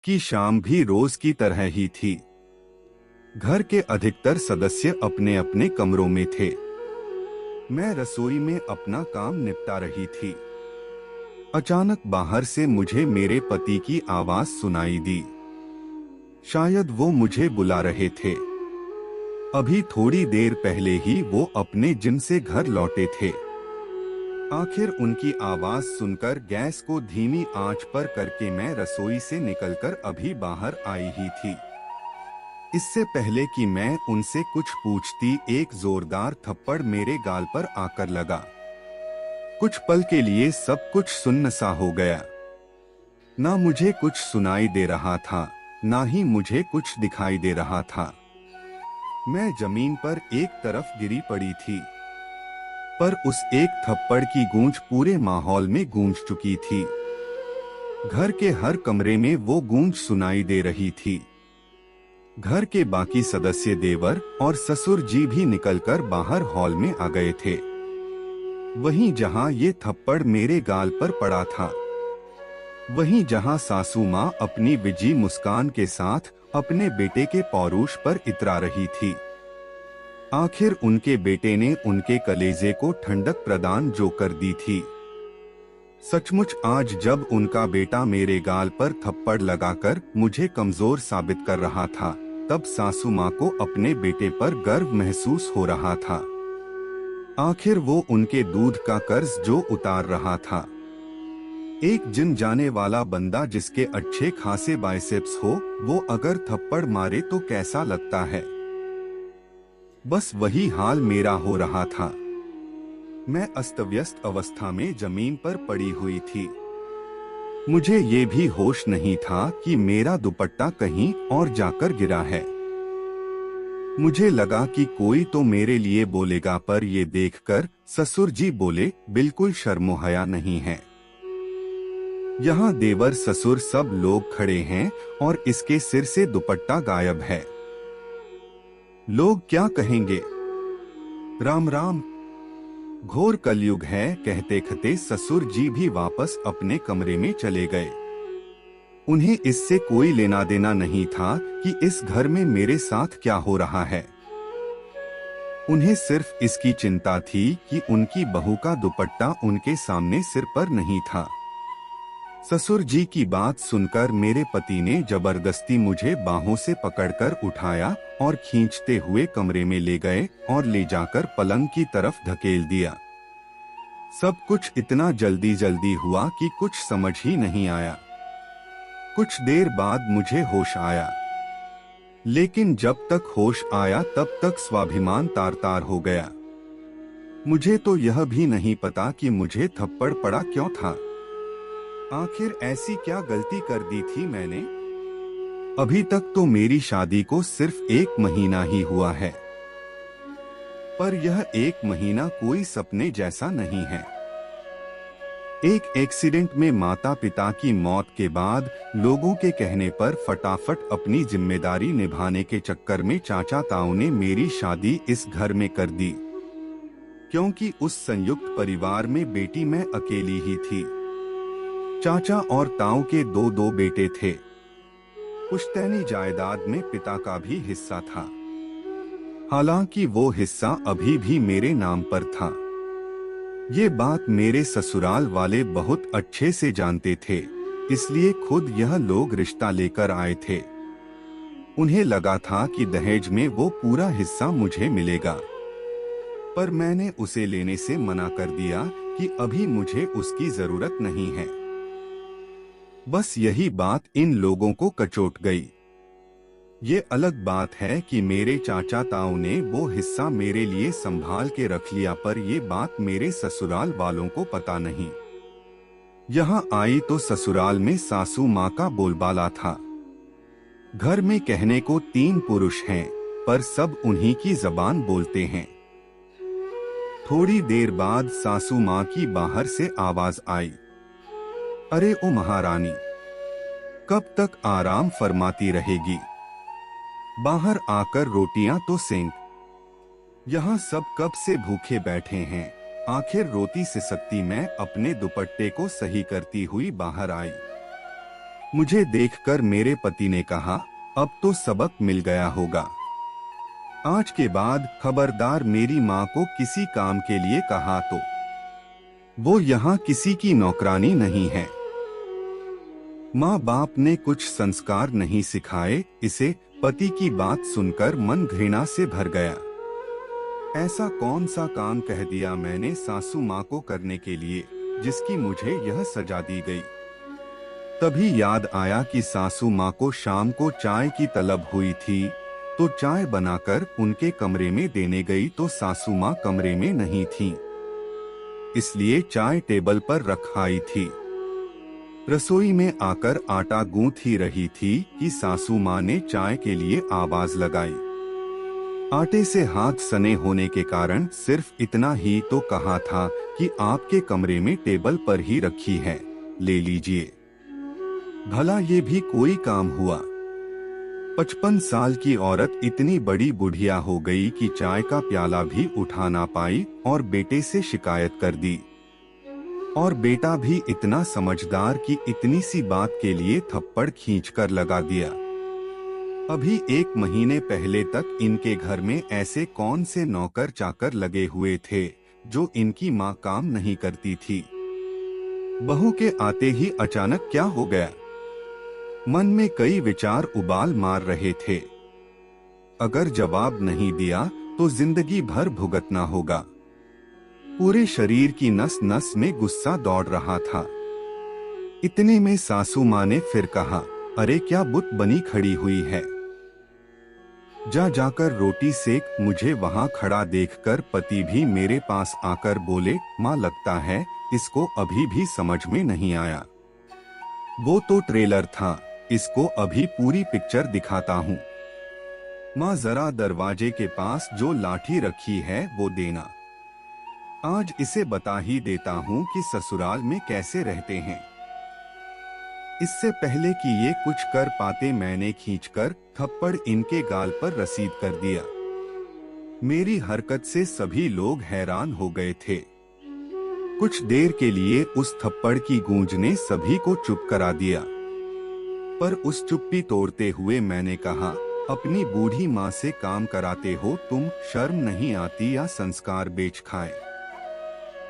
की शाम भी रोज की तरह ही थी। घर के अधिकतर सदस्य अपने अपने कमरों में थे। मैं रसोई में अपना काम निपटा रही थी। अचानक बाहर से मुझे मेरे पति की आवाज सुनाई दी। शायद वो मुझे बुला रहे थे। अभी थोड़ी देर पहले ही वो अपने जिम से घर लौटे थे। आखिर उनकी आवाज सुनकर गैस को धीमी आंच पर करके मैं रसोई से निकलकर अभी बाहर आई ही थी। इससे पहले कि मैं उनसे कुछ पूछती, एक जोरदार थप्पड़ मेरे गाल पर आकर लगा। कुछ पल के लिए सब कुछ सुन्न सा हो गया। ना मुझे कुछ सुनाई दे रहा था, ना ही मुझे कुछ दिखाई दे रहा था। मैं जमीन पर एक तरफ गिरी पड़ी थी, पर उस एक थप्पड़ की गूंज पूरे माहौल में गूंज चुकी थी। घर के हर कमरे में वो गूंज सुनाई दे रही थी। घर के बाकी सदस्य, देवर और ससुर जी भी निकलकर बाहर हॉल में आ गए थे। वहीं जहां ये थप्पड़ मेरे गाल पर पड़ा था, वहीं जहां सासू माँ अपनी विजी मुस्कान के साथ अपने बेटे के पौरुष पर इतरा रही थी। आखिर उनके बेटे ने उनके कलेजे को ठंडक प्रदान जो कर दी थी। सचमुच आज जब उनका बेटा मेरे गाल पर थप्पड़ लगाकर मुझे कमजोर साबित कर रहा था, तब सासू माँ को अपने बेटे पर गर्व महसूस हो रहा था। आखिर वो उनके दूध का कर्ज जो उतार रहा था। एक जिम जाने वाला बंदा जिसके अच्छे खासे बाइसेप्स हो, वो अगर थप्पड़ मारे तो कैसा लगता है। बस वही हाल मेरा हो रहा था। मैं अस्तव्यस्त अवस्था में जमीन पर पड़ी हुई थी। मुझे ये भी होश नहीं था कि मेरा दुपट्टा कहीं और जाकर गिरा है। मुझे लगा कि कोई तो मेरे लिए बोलेगा, पर ये देखकर ससुर जी बोले, बिल्कुल शर्मो हया नहीं है। यहाँ देवर ससुर सब लोग खड़े हैं और इसके सिर से दुपट्टा गायब है। लोग क्या कहेंगे। राम राम, घोर कलयुग है। कहते कहते ससुर जी भी वापस अपने कमरे में चले गए। उन्हें इससे कोई लेना देना नहीं था कि इस घर में मेरे साथ क्या हो रहा है। उन्हें सिर्फ इसकी चिंता थी कि उनकी बहू का दुपट्टा उनके सामने सिर पर नहीं था। ससुर जी की बात सुनकर मेरे पति ने जबरदस्ती मुझे बाहों से पकड़कर उठाया और खींचते हुए कमरे में ले गए और ले जाकर पलंग की तरफ धकेल दिया। सब कुछ इतना जल्दी जल्दी हुआ कि कुछ समझ ही नहीं आया। कुछ देर बाद मुझे होश आया, लेकिन जब तक होश आया तब तक स्वाभिमान तार तार हो गया। मुझे तो यह भी नहीं पता कि मुझे थप्पड़ पड़ा क्यों था। आखिर ऐसी क्या गलती कर दी थी मैंने। अभी तक तो मेरी शादी को सिर्फ 1 महीना ही हुआ है, पर यह 1 महीना कोई सपने जैसा नहीं है। एक एक्सीडेंट में माता पिता की मौत के बाद लोगों के कहने पर फटाफट अपनी जिम्मेदारी निभाने के चक्कर में चाचा ताऊ ने मेरी शादी इस घर में कर दी, क्योंकि उस संयुक्त परिवार में बेटी मैं अकेली ही थी। चाचा और ताऊ के 2 बेटे थे। पुश्तैनी जायदाद में पिता का भी हिस्सा था, हालांकि वो हिस्सा अभी भी मेरे नाम पर था। ये बात मेरे ससुराल वाले बहुत अच्छे से जानते थे, इसलिए खुद यह लोग रिश्ता लेकर आए थे। उन्हें लगा था कि दहेज में वो पूरा हिस्सा मुझे मिलेगा, पर मैंने उसे लेने से मना कर दिया कि अभी मुझे उसकी जरूरत नहीं है। बस यही बात इन लोगों को कचोट गई। ये अलग बात है कि मेरे चाचा ताऊ ने वो हिस्सा मेरे लिए संभाल के रख लिया, पर ये बात मेरे ससुराल वालों को पता नहीं। यहाँ आई तो ससुराल में सासू माँ का बोलबाला था। घर में कहने को 3 पुरुष हैं, पर सब उन्हीं की जबान बोलते हैं। थोड़ी देर बाद सासू माँ की बाहर से आवाज आई, अरे ओ महारानी, कब तक आराम फरमाती रहेगी? बाहर आकर रोटियां तो सेंक। यहाँ सब कब से भूखे बैठे हैं। आखिर रोटी सिसकती मैं अपने दुपट्टे को सही करती हुई बाहर आई। मुझे देखकर मेरे पति ने कहा, अब तो सबक मिल गया होगा। आज के बाद खबरदार मेरी माँ को किसी काम के लिए कहा तो। वो यहाँ किसी की नौकरानी नहीं है। माँ बाप ने कुछ संस्कार नहीं सिखाए इसे। पति की बात सुनकर मन घृणा से भर गया। ऐसा कौन सा काम कह दिया मैंने सासू माँ को करने के लिए जिसकी मुझे यह सजा दी गई। तभी याद आया कि सासू माँ को शाम को चाय की तलब हुई थी, तो चाय बनाकर उनके कमरे में देने गई तो सासू माँ कमरे में नहीं थीं। इसलिए चाय टेबल पर रखाई थी। रसोई में आकर आटा गूंथ ही रही थी कि सासू माँ ने चाय के लिए आवाज लगाई। आटे से हाथ सने होने के कारण सिर्फ इतना ही तो कहा था कि आपके कमरे में टेबल पर ही रखी है, ले लीजिए। भला ये भी कोई काम हुआ। 55 साल की औरत इतनी बड़ी बुढ़िया हो गई कि चाय का प्याला भी उठा ना पाई और बेटे से शिकायत कर दी। और बेटा भी इतना समझदार कि इतनी सी बात के लिए थप्पड़ खींचकर लगा दिया। अभी 1 महीने पहले तक इनके घर में ऐसे कौन से नौकर चाकर लगे हुए थे जो इनकी माँ काम नहीं करती थी। बहू के आते ही अचानक क्या हो गया। मन में कई विचार उबाल मार रहे थे। अगर जवाब नहीं दिया तो जिंदगी भर भुगतना होगा। पूरे शरीर की नस नस में गुस्सा दौड़ रहा था। इतने में सासू माँ ने फिर कहा, अरे क्या बुत बनी खड़ी हुई है, जाकर रोटी सेक। मुझे वहां खड़ा देखकर पति भी मेरे पास आकर बोले, माँ लगता है इसको अभी भी समझ में नहीं आया। वो तो ट्रेलर था, इसको अभी पूरी पिक्चर दिखाता हूँ। माँ जरा दरवाजे के पास जो लाठी रखी है वो देना। आज इसे बता ही देता हूँ कि ससुराल में कैसे रहते हैं। इससे पहले कि ये कुछ कर पाते मैंने खींचकर थप्पड़ इनके गाल पर रसीद कर दिया। मेरी हरकत से सभी लोग हैरान हो गए थे। कुछ देर के लिए उस थप्पड़ की गूंज ने सभी को चुप करा दिया। पर उस चुप्पी तोड़ते हुए मैंने कहा, अपनी बूढ़ी माँ से काम कराते हो तुम, शर्म नहीं आती या संस्कार बेच खाए।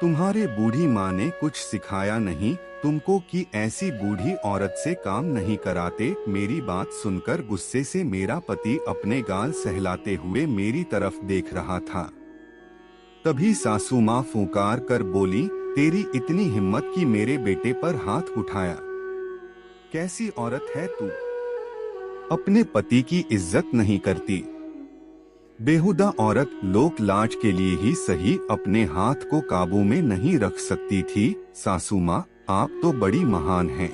तुम्हारे बूढ़ी माँ ने कुछ सिखाया नहीं तुमको कि ऐसी बूढ़ी औरत से काम नहीं कराते। मेरी बात सुनकर गुस्से से मेरा पति अपने गाल सहलाते हुए मेरी तरफ देख रहा था। तभी सासू माँ फुंकार कर बोली, तेरी इतनी हिम्मत कि मेरे बेटे पर हाथ उठाया। कैसी औरत है तू, अपने पति की इज्जत नहीं करती। बेहुदा औरत लोक लाज के लिए ही सही अपने हाथ को काबू में नहीं रख सकती थी। सासू माँ आप तो बड़ी महान हैं।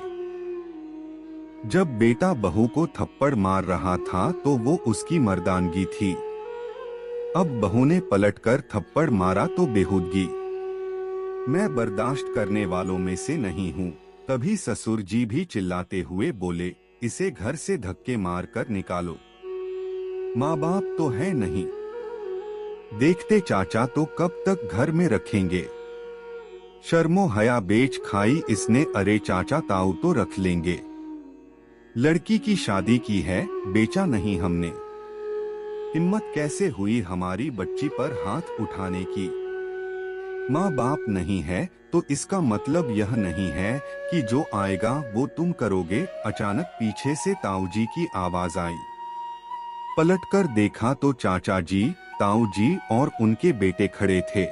जब बेटा बहू को थप्पड़ मार रहा था तो वो उसकी मर्दानगी थी। अब बहू ने पलटकर थप्पड़ मारा तो बेहूदगी। मैं बर्दाश्त करने वालों में से नहीं हूँ। तभी ससुर जी भी चिल्लाते हुए बोले, इसे घर से धक्के मार कर निकालो। माँ बाप तो है नहीं, देखते चाचा तो कब तक घर में रखेंगे। शर्मो हया बेच खाई इसने, अरे चाचा ताऊ तो रख लेंगे। लड़की की शादी की है, बेचा नहीं हमने। हिम्मत कैसे हुई हमारी बच्ची पर हाथ उठाने की। माँ बाप नहीं है तो इसका मतलब यह नहीं है कि जो आएगा वो तुम करोगे। अचानक पीछे से ताऊ जी की आवाज आई। पलटकर देखा तो चाचा जी, ताऊ जी और उनके बेटे खड़े थे।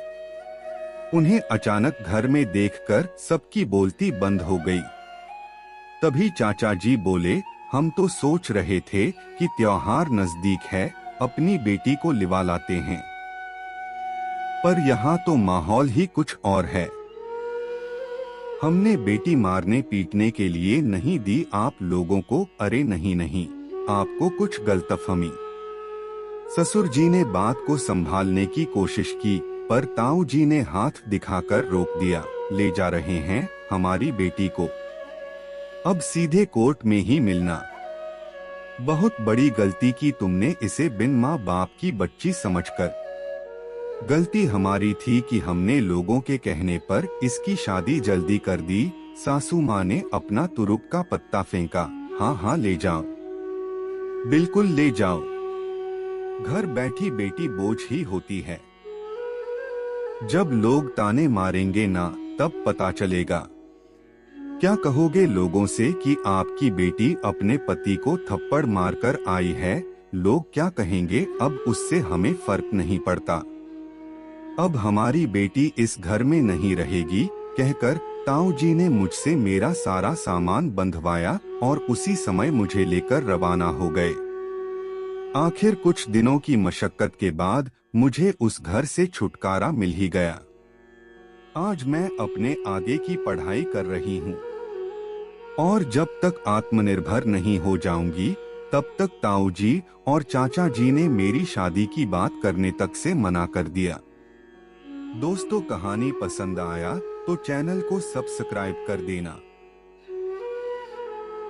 उन्हें अचानक घर में देखकर सबकी बोलती बंद हो गई। तभी चाचा जी बोले, हम तो सोच रहे थे कि त्योहार नजदीक है, अपनी बेटी को लिवा लाते हैं। पर यहाँ तो माहौल ही कुछ और है। हमने बेटी मारने पीटने के लिए नहीं दी आप लोगों को। अरे नहीं नहीं, आपको कुछ गलतफहमी। ससुर जी ने बात को संभालने की कोशिश की पर ताऊ जी ने हाथ दिखाकर रोक दिया। ले जा रहे हैं हमारी बेटी को, अब सीधे कोर्ट में ही मिलना। बहुत बड़ी गलती की तुमने इसे बिन माँ बाप की बच्ची समझकर। गलती हमारी थी कि हमने लोगों के कहने पर इसकी शादी जल्दी कर दी। सासू माँ ने अपना तुरुप का पत्ता फेंका। हाँ हाँ, ले जाओ, बिल्कुल ले जाओ। घर बैठी बेटी बोझ ही होती है। जब लोग ताने मारेंगे ना, तब पता चलेगा। क्या कहोगे लोगों से कि आपकी बेटी अपने पति को थप्पड़ मारकर आई है? लोग क्या कहेंगे? अब उससे हमें फर्क नहीं पड़ता। अब हमारी बेटी इस घर में नहीं रहेगी, कहकर ताऊ जी ने मुझसे मेरा सारा सामान बंधवाया और उसी समय मुझे लेकर रवाना हो गए। आखिर कुछ दिनों की मशक्कत के बाद मुझे उस घर से छुटकारा मिल ही गया। आज मैं अपने आगे की पढ़ाई कर रही हूँ और जब तक आत्मनिर्भर नहीं हो जाऊंगी, तब तक ताऊ जी और चाचा जी ने मेरी शादी की बात करने तक से मना कर दिया। दोस्तों, कहानी पसंद आया तो चैनल को सब्सक्राइब कर देना।